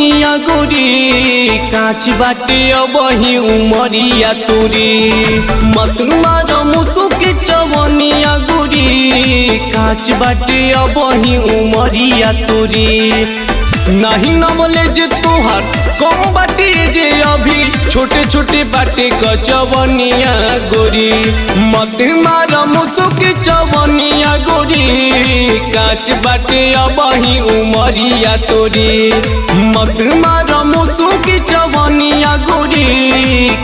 चवनिया गोरी काच बाटे अबही उमरिया तोरी मत मार मुसुकी चवनिया गोरी काच बाटे अबही उमरिया तोरी नहीं नॉलेज तोहार कम बाटे जे अभी छोटे छोटे बाटे कचवनिया गोरी मत मार मुसुकी चवनिया गोरी काच बाटे अबही उमरिया तोरी मत मार मुसुकी चवनिया गोरी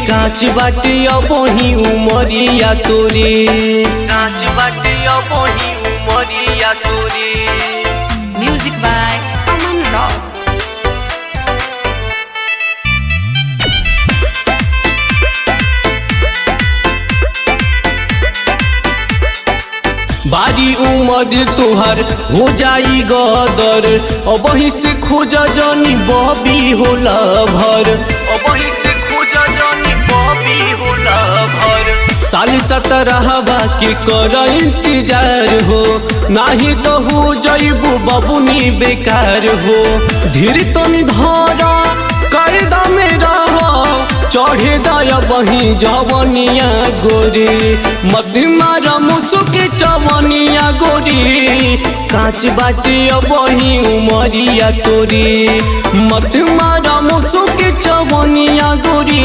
काच बाटे अबही उमरिया तोरी काच बाटे अबही उमरिया तोरी। Music by Aman Rock. बारी उमर तोहर हो जाई गदर अबही से खोजा जानी बबी होला भर अबही से खोजा जानी बबी होला भर साल 17 के कर इंतजार हो नाही तो हो जाइबू बबुनी बेकार हो धीरे तनी धरा कायदा में रह चढ़े दया बही जवनिया गोरी मत मार मुसुकी चवनिया गोरी काच बाटे अबही उमरिया तोरी मत मार मुसुकी चवनिया गोरी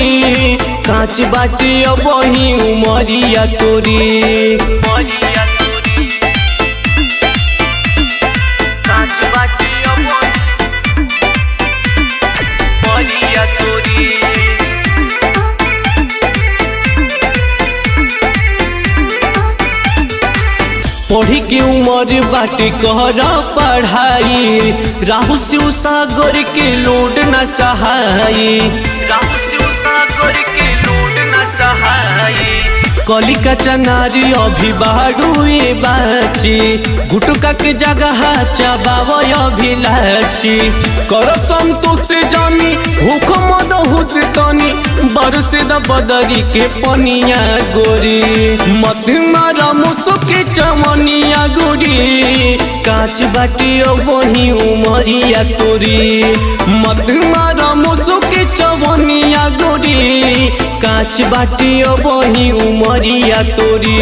काच बाटे अबही उमरिया तोरी उमरिया तोरी काच बाटे अबही उमरिया तोरी। पढ़ी के उमर बाटे कहर पढ़ाई राहुल शिव सागर के लोड न सहाई राहुल शिव सागर के लोड न सहाई कलिका चनारी अभी बाड़ुए बाची गुटका के जगह चबाव अभी लाची कर संतोष जानी हुक मद हुस तनी बरस द बदरी के पनिया गोरी मत मार मुसुकी चवनिया गोरी काच बाटे अबही उमरिया तोरी मत मार मुसुकी चवनिया गोरी काच बाटे अबही उमरिया तोरी।